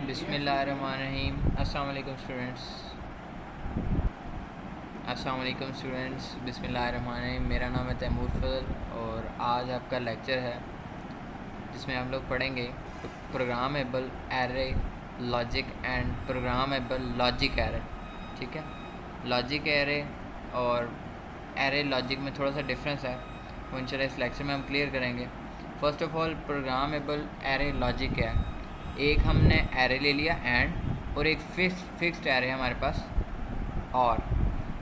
बिस्मिल्लाहिर्रहमानिर्रहीम। अस्सलाम वालेकुम स्टूडेंट्स। बिस्मिल्लाहिर्रहमानिर्रहीम। मेरा नाम है तैमूर फजल और आज आपका लेक्चर है जिसमें हम लोग पढ़ेंगे programmable array logic and programmable logic array. ठीक है, लॉजिक एरे और एरे लॉजिक में थोड़ा सा डिफरेंस है, वो इंशाल्लाह इस लेक्चर में हम क्लियर करेंगे। First of all, programmable array logic क्या है? एक हमने एरे ले लिया एंड, और एक फिक्स्ड एरे हमारे पास और।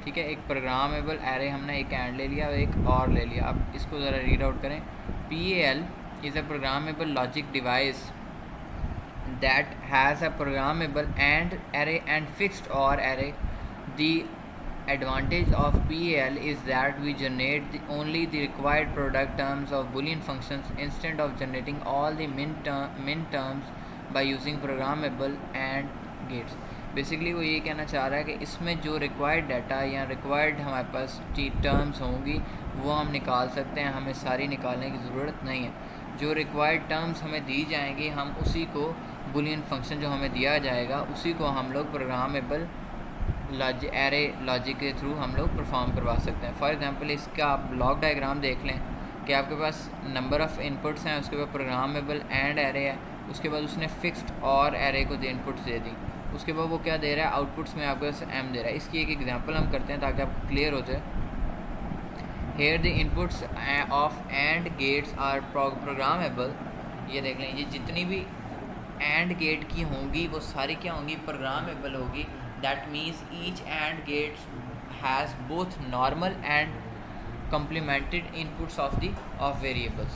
ठीक है, एक प्रोग्रामेबल एरे हमने एक एंड ले लिया और एक और ले लिया। अब इसको ज़रा रीड आउट करें। PAL is a programmable logic device that has a programmable AND array and fixed OR array. The advantage of PAL is that we generate only the required product terms of Boolean functions instead of generating all the min terms by using programmable AND gates. Basically वो ये कहना चाह रहा है कि इसमें जो required data या रिक्वायर्ड हमारे पास टर्म्स होंगी वो हम निकाल सकते हैं, हमें सारी निकालने की ज़रूरत नहीं है। जो रिक्वायर्ड टर्म्स हमें दी जाएंगी हम उसी को, बुलियन फंक्शन जो हमें दिया जाएगा उसी को हम लोग प्रोग्रामेबल एरे लॉजिक के थ्रू हम लोग परफॉर्म करवा सकते हैं। फॉर एग्जांपल, इसका आप ब्लॉक डायग्राम देख लें कि आपके पास नंबर ऑफ़ इनपुट्स हैं, उसके बाद प्रोग्रामेबल एंड एरे है, उसके बाद उसने फिक्स्ड और एरे को इनपुट्स दे दी, उसके बाद वो क्या दे रहा है, आउटपुट्स में आपके पास m दे रहा है। इसकी एक एग्जांपल हम करते हैं ताकि आपको क्लियर हो जाए। Here the inputs of and gates are programmable. ये देख लें, ये जितनी भी एंड गेट की होंगी वो सारी क्या होंगी, प्रोग्रामेबल होगी। That means each and gate has both normal and complemented inputs of variables.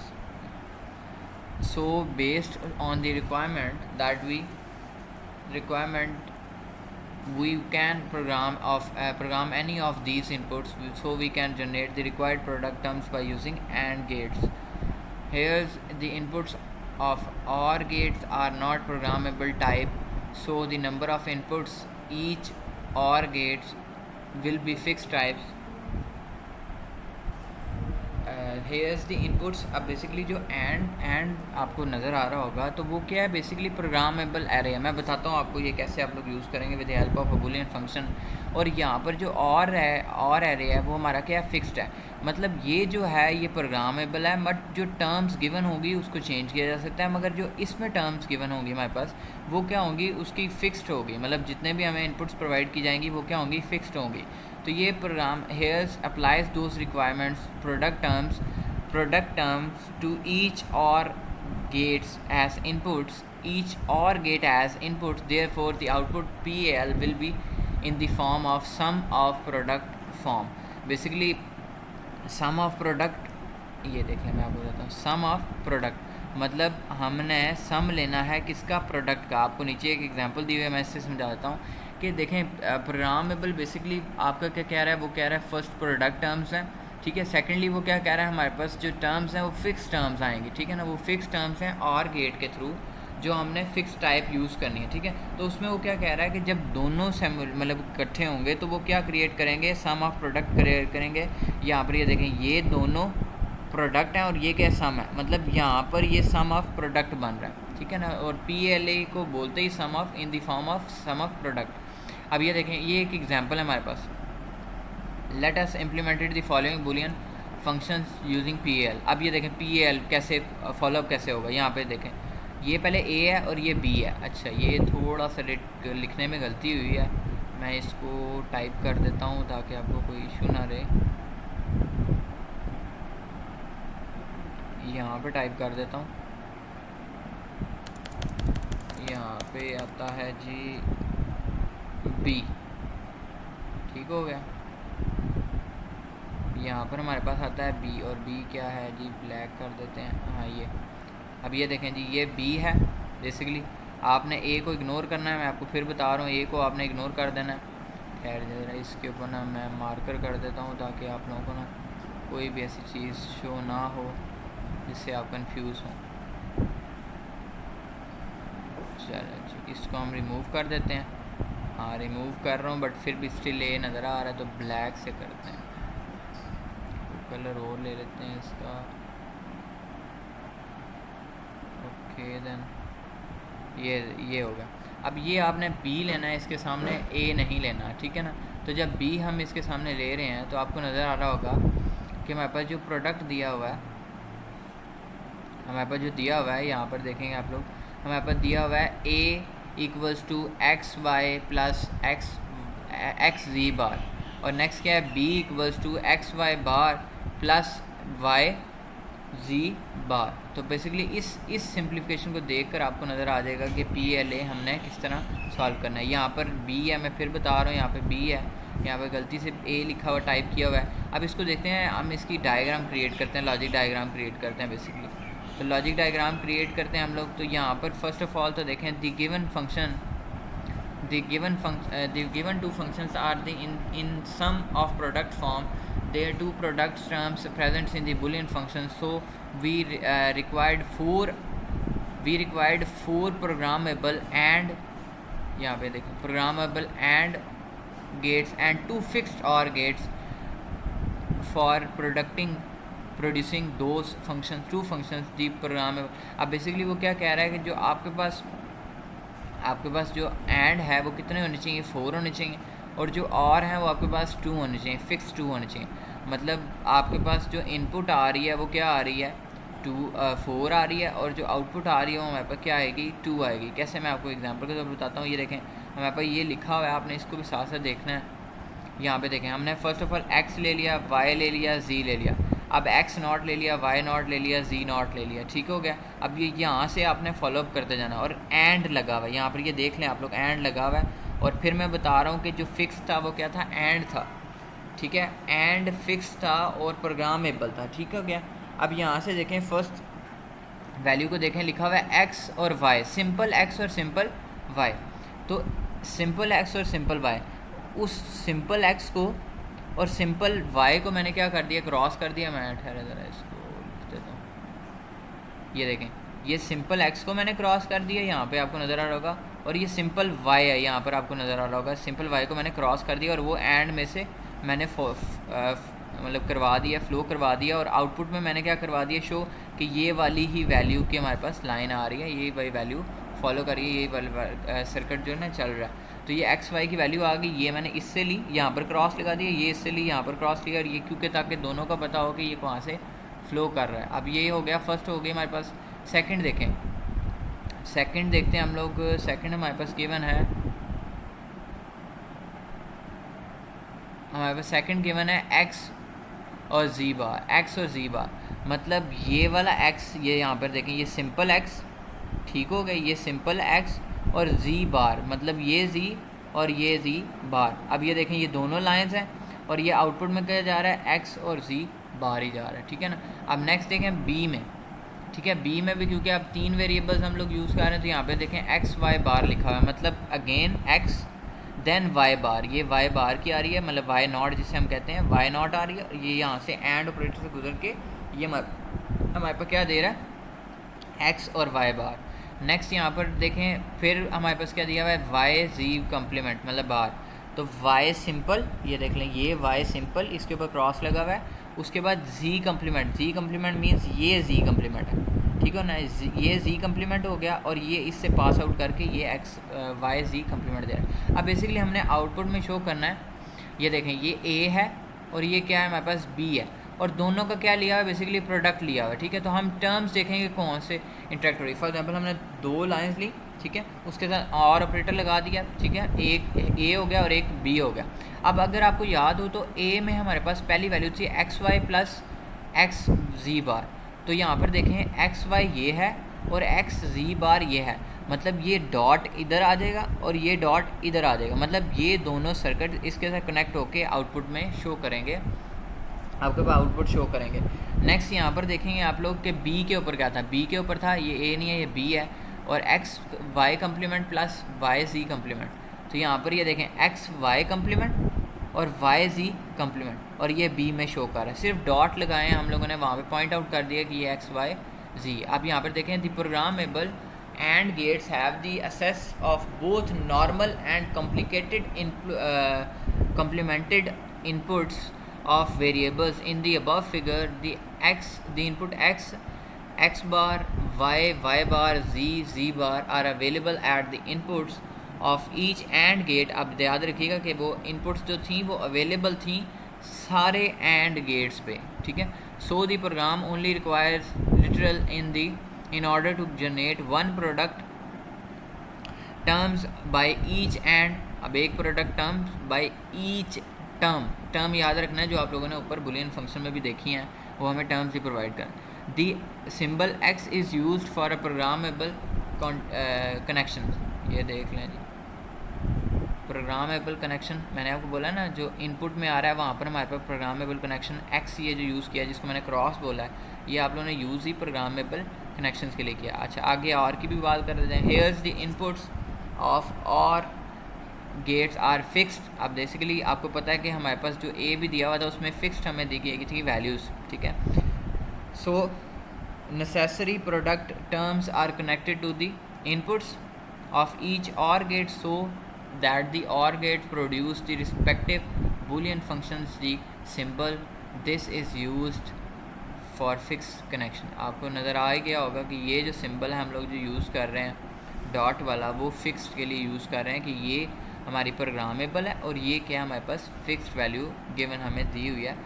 So based on the requirement we can program any of these inputs, so we can generate the required product terms by using AND gates. Here's the inputs of OR gates are not programmable type, so the number of inputs each OR gates will be fixed types. Hairs the inputs. अब basically जो and आपको नज़र आ रहा होगा तो वो क्या है, बेसिकली प्रोग्रामेबल एरे है। मैं बताता हूँ आपको ये कैसे आप लोग यूज़ करेंगे with the help of a Boolean function. और यहाँ पर जो और एरे है वो हमारा क्या है, फिक्स्ड है। मतलब ये जो है ये प्रोग्रामेबल है, बट जो टर्म्स गिवन होगी उसको चेंज किया जा सकता है, मगर जो इसमें टर्म्स गिवन होंगी हमारे पास वो क्या होंगी, उसकी फ़िक्स्ड होगी। मतलब जितने भी हमें इनपुट्स प्रोवाइड की जाएंगी वो क्या होंगी, फ़िक्स्ड होंगी। तो ये program here's applies those requirements product terms to each OR gates as inputs, each OR gate as inputs, therefore the output PAL will be in the form of sum of product form. Basically sum of product, ये देख लें, मैं आपको बताता हूँ। sum of product मतलब हमने सम लेना है किसका, प्रोडक्ट का। आपको नीचे एक एग्जांपल दी हुई है, मैं इससे समझा देता हूँ कि देखें, प्रोग्रामेबल बेसिकली आपका क्या कह रहा है, वो कह रहा है फर्स्ट प्रोडक्ट टर्म्स हैं। ठीक है, सेकेंडली वो क्या कह रहा है, हमारे पास जो टर्म्स हैं वो फिक्स टर्म्स आएंगी। ठीक है ना, वो फिक्स टर्म्स हैं और गेट के थ्रू जो हमने फिक्स टाइप यूज़ करनी है। ठीक है, तो उसमें वो क्या कह रहा है कि जब दोनों मतलब इकट्ठे होंगे तो वो क्या क्रिएट करेंगे, सम ऑफ प्रोडक्ट क्रिएट करेंगे। यहाँ पर ये देखें, ये दोनों प्रोडक्ट हैं और ये क्या सम है, मतलब यहाँ पर ये सम ऑफ प्रोडक्ट बन रहा है। ठीक है ना, और PLA को बोलते ही sum of in the form of sum of product. अब ये देखें, ये एक एग्जांपल है हमारे पास। Let us implemented the following Boolean functions using PAL। अब ये देखें PAL कैसे फॉलोअप कैसे होगा। यहाँ पे देखें, ये पहले A है और ये B है। अच्छा, ये थोड़ा सा लिखने में गलती हुई है, मैं इसको टाइप कर देता हूँ ताकि आपको कोई इशू ना रहे। यहाँ पे टाइप कर देता हूँ, यहाँ पे आता है जी B। ठीक हो गया, यहाँ पर हमारे पास आता है B, और B क्या है जी, ब्लैक कर देते हैं। हाँ, ये अब ये देखें जी, ये B है। बेसिकली आपने A को इग्नोर करना है, मैं आपको फिर बता रहा हूँ, A को आपने इग्नोर कर देना है। खैर जरा इसके ऊपर ना मैं मार्कर कर देता हूँ ताकि आप लोगों को ना कोई भी ऐसी चीज़ शो ना हो जिससे आप कंफ्यूज हों। चलो जी, इसको हम रिमूव कर देते हैं। हाँ, रिमूव कर रहा हूँ बट फिर भी स्टिल ए नज़र आ रहा है, तो ब्लैक से करते हैं। कलर और ले लेते हैं इसका। ओके देन, ये हो गया। अब ये आपने बी लेना है, इसके सामने ए नहीं लेना, ठीक है ना। तो जब बी हम इसके सामने ले रहे हैं तो आपको नज़र आ रहा होगा कि हमारे पास जो प्रोडक्ट दिया हुआ है, हमारे पास जो दिया हुआ है यहाँ पर देखेंगे आप लोग, हमारे पास दिया हुआ है A equals to X Y plus X Z bar, और नेक्स्ट क्या है B equals to X Y bar plus Y Z bar. तो बेसिकली इस सिंप्लीफिकेशन को देखकर आपको नज़र आ जाएगा कि पी एल ए हमने किस तरह सॉल्व करना है। यहाँ पर बी है, मैं फिर बता रहा हूँ, यहाँ पे बी है, यहाँ पे गलती से ए लिखा हुआ टाइप किया हुआ है। अब इसको देखते हैं, हम इसकी डायग्राम क्रिएट करते हैं, लॉजिक डायग्राम क्रिएट करते हैं बेसिकली। तो लॉजिक डायग्राम क्रिएट करते हैं हम लोग। तो यहाँ पर फर्स्ट ऑफ ऑल तो देखें the given function, the given two functions are in sum of product form. There are two product terms present in the boolean function, so we required four programmable and, यहाँ पे देखें, programmable and gates and two fixed OR gates for producing those functions, two functions the programmable। अब basically वो क्या कह रहा है कि जो आपके पास जो एंड है वो कितने होने चाहिए, 4 होने चाहिए, और जो और हैं वो आपके पास 2 होने चाहिए, फिक्स 2 होने चाहिए। मतलब आपके पास जो इनपुट आ रही है वो क्या आ रही है, 4 आ रही है, और जो आउटपुट आ रही है वो हमारे पास क्या आएगी, 2 आएगी। कैसे, मैं आपको एग्जांपल के तौर पर बताता हूँ। ये देखें हमारे पास ये लिखा हुआ है, आपने इसको भी साथ साथ देखना है। यहाँ पे देखें हमने फर्स्ट ऑफ ऑल एक्स ले लिया, वाई ले लिया, जी ले लिया। अब एक्स नॉट ले लिया, वाई नॉट ले लिया, जी नॉट ले लिया, ठीक हो गया। अब ये यहाँ से आपने फॉलोअप करते जाना, और एंड लगा हुआ है यहाँ पर, ये देख लें आप लोग, एंड लगा हुआ है। और फिर मैं बता रहा हूँ कि जो फिक्स था वो क्या था, एंड था, ठीक है, एंड फिक्स था और प्रोग्रामेबल था, ठीक हो गया। अब यहाँ से देखें फर्स्ट वैल्यू को देखें, लिखा हुआ है एक्स और वाई, सिंपल एक्स और सिंपल वाई। तो सिंपल एक्स और सिंपल वाई, उस सिंपल एक्स को और सिंपल वाई को मैंने क्या कर दिया, क्रॉस कर दिया। मैं ठहरे ज़रा इसको लिख देता हूँ। ये देखें, ये सिंपल एक्स को मैंने क्रॉस कर दिया, यहाँ पे आपको नज़र आ रहा होगा, और ये सिंपल वाई है, यहाँ पर आपको नज़र आ रहा होगा। सिंपल वाई को मैंने क्रॉस कर दिया, और वो एंड में से मैंने मतलब करवा दिया, फ्लो करवा दिया, और आउटपुट में मैंने क्या करवा दिया, शो कि ये वाली ही वैल्यू की हमारे पास लाइन आ रही है, ये वाली वैल्यू फॉलो करिए, ये वाला सर्किट जो है ना चल रहा है। तो ये एक्स वाई की वैल्यू आ गई, ये मैंने इससे ली, यहाँ पर क्रॉस लगा दिया, ये इससे ली, यहाँ पर क्रॉस लिया, और ये क्योंकि ताकि दोनों का पता हो कि ये कहाँ से फ्लो कर रहा है। अब ये हो गया, फर्स्ट हो गई हमारे पास। सेकंड देखें, सेकंड देखते हैं हम लोग। सेकंड हमारे पास गिवन है, हमारे पास सेकंड गिवन है एक्स और जी बार, एक्स और जी बार। मतलब ये वाला एक्स, ये यहाँ पर देखें, ये सिंपल एक्स, ठीक हो गया, ये सिंपल एक्स और जी बार, मतलब ये जी और ये जी बार। अब ये देखें, ये दोनों लाइंस हैं, और ये आउटपुट में क्या जा रहा है, एक्स और जी बार ही जा रहा है, ठीक है ना। अब नेक्स्ट देखें बी में, ठीक है, बी में भी क्योंकि अब 3 वेरिएबल्स हम लोग यूज़ कर रहे हैं, तो यहाँ पे देखें एक्स वाई बार लिखा हुआ है, मतलब अगेन एक्स देन वाई बार। ये वाई बार की आ रही है, मतलब वाई नॉट जिसे हम कहते हैं, वाई नॉट आ रही है, और ये यहाँ से एंड ऑपरेटर से गुजर के ये हमारे पास क्या दे रहा है, एक्स और वाई बार। नेक्स्ट यहाँ पर देखें, फिर हमारे पास क्या दिया हुआ है, वाई जी कम्प्लीमेंट, मतलब बार। तो वाई सिंपल, ये देख लें, ये वाई सिंपल, इसके ऊपर क्रॉस लगा हुआ है। उसके बाद जी कम्प्लीमेंट, जी कम्प्लीमेंट मीन्स ये जी कम्प्लीमेंट है, ठीक है ना, ये जी कम्प्लीमेंट हो गया, और ये इससे पास आउट करके ये एक्स वाई जी कम्प्लीमेंट दे रहा है। अब बेसिकली हमने आउटपुट में शो करना है, ये देखें, ये ए है और ये क्या है हमारे पास, बी है, और दोनों का क्या लिया हुआ है, बेसिकली प्रोडक्ट लिया हुआ है, ठीक है। तो हम टर्म्स देखेंगे कौन से इंटरेक्ट हो रही है। फॉर एग्जांपल हमने 2 लाइंस ली, ठीक है, उसके साथ और ऑपरेटर लगा दिया, ठीक है, एक ए हो गया और एक बी हो गया। अब अगर आपको याद हो तो ए में हमारे पास पहली वैल्यू थी x Y plus X Z bar. तो यहाँ पर देखें एक्स वाई ये है और एक्स जी बार ये है, मतलब ये डॉट इधर आ जाएगा और ये डॉट इधर आ जाएगा, मतलब ये दोनों सर्किट इसके साथ कनेक्ट होके आउटपुट में शो करेंगे, आपके पास आउटपुट शो करेंगे। नेक्स्ट यहाँ पर देखेंगे आप लोग कि बी के ऊपर क्या था, बी के ऊपर था, ये ए नहीं है, ये बी है, और X Y complement plus Y Z complement. तो यहाँ पर ये देखें एक्स वाई कम्प्लीमेंट और वाई जी कम्प्लीमेंट, और ये बी में शो कर रहा है, सिर्फ डॉट लगाए हैं हम लोगों ने, वहाँ पे पॉइंट आउट कर दिया कि ये एक्स वाई जी। अब यहाँ पर देखें, the programmable and gates have the access of both normal and complemented inputs of variables in the above figure. The input x bar, y bar, z bar are available at the inputs of each and gate. अब याद रखिएगा कि वो inputs जो थी वो available थी सारे एंड गेट्स पे, ठीक है। So the program only requires literal in order to generate one product terms by each and. अब एक product terms by each term याद रखना है, जो आप लोगों ने ऊपर बुलियन फंक्शन में भी देखी हैं, वो हमें टर्म्स ही प्रोवाइड कर। The symbol X is use for a programmable connection. ये देख लें जी, प्रोग्रामेबल कनेक्शन मैंने आपको बोला ना, जो इनपुट में आ रहा है वहाँ पर हमारे पास प्रोग्रामेबल कनेक्शन एक्स ये जो यूज़ किया, जिसको मैंने क्रॉस बोला है, ये आप लोगों ने यूज़ ही प्रोग्रामेबल कनेक्शंस के लिए किया। अच्छा, आगे और की भी बात कर देते हैं। Hairs the inputs of OR gates are fixed. अब बेसिकली आपको पता है कि हमारे पास जो ए भी दिया हुआ था उसमें फिक्स्ड हमें दी गई थी वैल्यूज़, ठीक है। So necessary product terms are connected to the inputs of each OR gate so that the OR gate produce the respective boolean functions। the symbol this is used for fixed connection। आपको नज़र आ गया होगा कि ये जो symbol है हम लोग जो यूज़ कर रहे हैं डॉट वाला, वो फिक्स्ड के लिए यूज़ कर रहे हैं कि ये हमारी प्रोग्रामेबल है और ये क्या हमारे पास फिक्स्ड वैल्यू गिवन हमें दी हुई है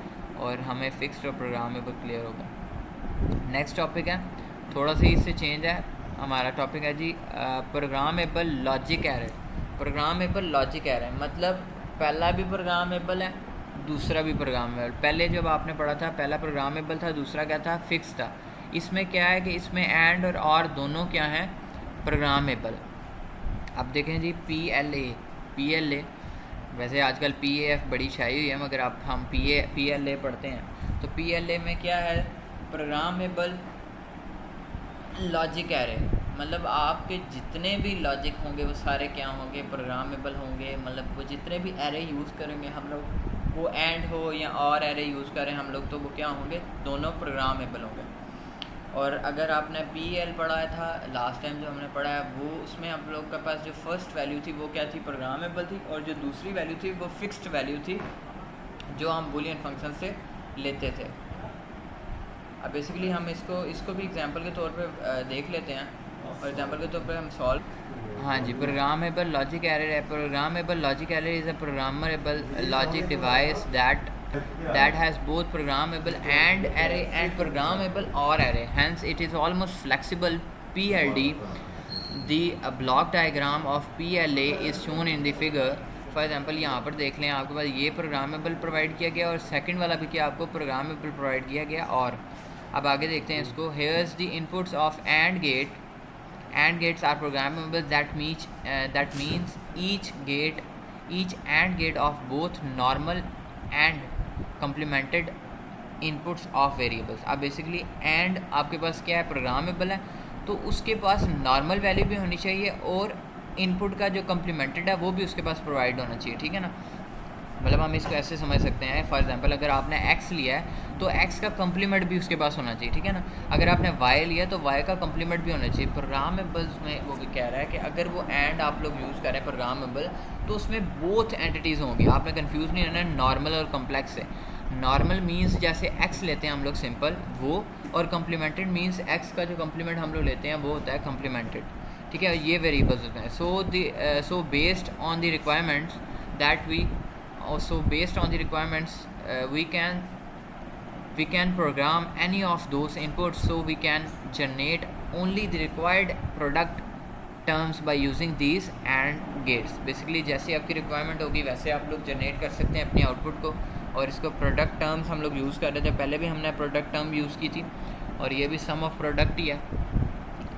और हमें फिक्स्ड और प्रोग्रामेबल क्लियर होगा। नेक्स्ट टॉपिक है, थोड़ा सा इससे चेंज है, हमारा टॉपिक है जी programmable logic array. Programmable logic array मतलब पहला भी प्रोग्रामेबल है, दूसरा भी प्रोग्रामेबल। पहले जब आपने पढ़ा था पहला प्रोग्रामेबल था, दूसरा क्या था, फिक्स था। इसमें क्या है कि इसमें एंड और दोनों क्या हैं, प्रोग्रामेबल। अब देखें जी पी एल ए, वैसे आजकल पी ए एफ बड़ी छाई हुई है, मगर आप हम पी एल ए पढ़ते हैं। तो पी एल ए में क्या है, प्रोग्रामेबल लॉजिक एरे, मतलब आपके जितने भी लॉजिक होंगे वो सारे क्या होंगे, प्रोग्रामेबल होंगे। मतलब वो जितने भी एरे यूज़ करेंगे हम लोग, वो एंड हो या और एरे यूज़ करें हम लोग, तो वो क्या होंगे, दोनों प्रोग्रामेबल होंगे। और अगर आपने पी एल पढ़ा था लास्ट टाइम जो हमने पढ़ा है, वो उसमें आप लोग के पास जो फर्स्ट वैल्यू थी वो क्या थी, प्रोग्रामेबल थी, और जो दूसरी वैल्यू थी वो फिक्स्ड वैल्यू थी जो हम बूलियन फंक्शन से लेते थे। अब बेसिकली हम इसको भी एग्जांपल के तौर पे देख लेते हैं, और एग्जांपल के तौर पे हम सॉल्व। हाँ जी, प्रोग्रामेबल लॉजिक एरे है। Programmable logic array is a programmable logic device that has both programmable and array and programmable or array, hence it is almost flexible PLD। the block diagram of PLA is shown in the figure। For example यहाँ पर देख लें, आपके पास ये programmable provide किया गया और second वाला भी क्या आपको प्रोग्रामेबल प्रोवाइड किया गया। और अब आगे देखते हैं इसको। Here's the inputs of and gate. And gates are programmable, that means each and gate of both normal and complemented inputs of variables. अब बेसिकली एंड आपके पास क्या है, प्रोग्रामेबल है, तो उसके पास नॉर्मल वैल्यू भी होनी चाहिए और इनपुट का जो कम्प्लीमेंटेड है वो भी उसके पास प्रोवाइड होना चाहिए, ठीक है ना। मतलब हम इसको ऐसे समझ सकते हैं, फॉर एग्जांपल अगर आपने x लिया है तो x का कम्प्लीमेंट भी उसके पास होना चाहिए, ठीक है ना। अगर आपने y लिया तो y का कम्प्लीमेंट भी होना चाहिए। प्रोग्रामेबल्स में वो भी कह रहा है कि अगर वो एंड आप लोग यूज़ करें प्रोग्रामेबल, तो उसमें बोथ एंटिटीज़ होंगी। आपने कंफ्यूज नहीं रहना नॉर्मल और कम्प्लेक्स से। नॉर्मल मीन्स जैसे x लेते हैं हम लोग सिंपल वो, और कम्प्लीमेंटेड मीन्स x का जो कम्प्लीमेंट हम लोग लेते हैं वो होता है कम्प्लीमेंटेड, ठीक है। ये वेरिएबल्स होते हैं। So based on the requirements that we based on the requirements we can program any of those inputs, so we can generate only the required product terms by using these and gates। Basically जैसे आपकी requirement होगी वैसे आप लोग generate कर सकते हैं अपनी आउटपुट को। और इसको प्रोडक्ट टर्म्स हम लोग यूज़ कर रहे थे, पहले भी हमने प्रोडक्ट टर्म यूज़ की थी, और ये भी सम ऑफ प्रोडक्ट ही है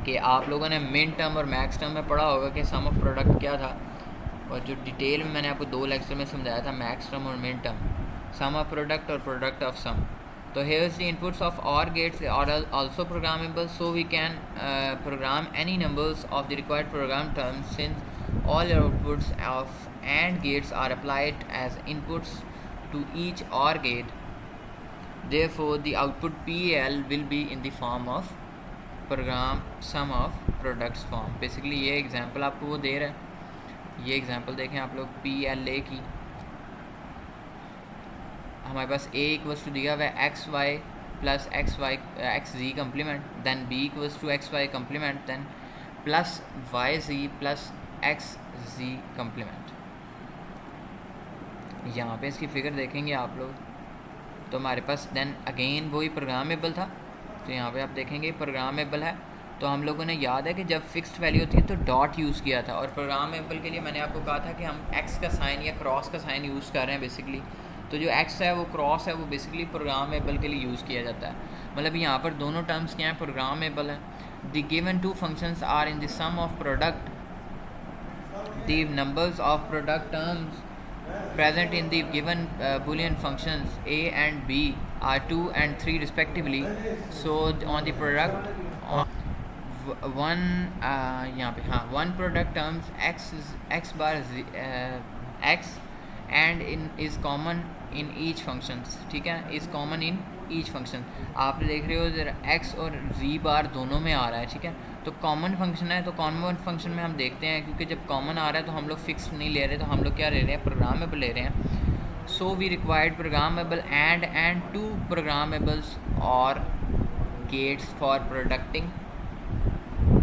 कि आप लोगों ने मिन टर्म और मैक्स टर्म में पढ़ा होगा कि सम ऑफ प्रोडक्ट क्या था, और जो डिटेल में मैंने आपको 2 लेक्चर में समझाया था, मैक्स टर्म और min term, sum of product और प्रोडक्ट ऑफ सम। तो here's the inputs of OR gates are also programmable, so we can program any numbers of the required program terms since all outputs of and gates are applied as inputs to each OR gate. Therefore the output PL will be in the form of program sum of products form. Basically ये example आपको वो दे रहा है। ये example देखें आप लोग PLA की, हमारे पास A इक्वल्स टू दिया हुआ है XY plus XZ complement, then B equals to XY complement, then plus YZ plus X Z complement. यहाँ पे इसकी फिगर देखेंगे आप लोग तो हमारे पास देन अगेन वही प्रोग्रामेबल था। तो यहाँ पे आप देखेंगे प्रोग्रामेबल है। तो हम लोगों ने याद है कि जब फिक्स्ड वैल्यू होती है तो डॉट यूज़ किया था, और प्रोग्रामेबल के लिए मैंने आपको कहा था कि हम एक्स का साइन या क्रॉस का साइन यूज़ कर रहे हैं बेसिकली। तो जो एक्स है वो क्रॉस है, वो बेसिकली प्रोग्रामेबल के लिए यूज़ किया जाता है। मतलब यहाँ पर दोनों टर्म्स क्या हैं, प्रोग्रामेबल है। The given two functions are in the sum of product the numbers of product terms present in the given boolean functions a and b are 2 and 3 respectively. So on the product one यहाँ पे हाँ one product terms x bar x and in is common in each functions, ठीक है, is common in each function। आप देख रहे हो जरा x और z बार दोनों में आ रहा है, ठीक है। तो कॉमन फंक्शन है, तो कॉमन फंक्शन में हम देखते हैं क्योंकि जब कॉमन आ रहा है तो हम लोग फिक्स नहीं ले रहे, तो हम लोग क्या ले रहे हैं, प्रोग्रामेबल ले रहे हैं। So we required programmable AND to programmables OR gates for producting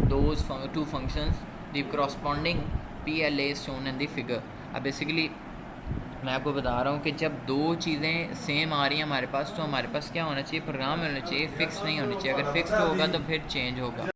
those two functions the corresponding PLA shown in the figure. अब बेसिकली मैं आपको बता रहा हूँ कि जब दो चीज़ें सेम आ रही हैं हमारे पास, तो हमारे पास क्या होना चाहिए, प्रोग्राम होना चाहिए, फिक्स नहीं होनी चाहिए। अगर फिक्स होगा तो फिर चेंज होगा।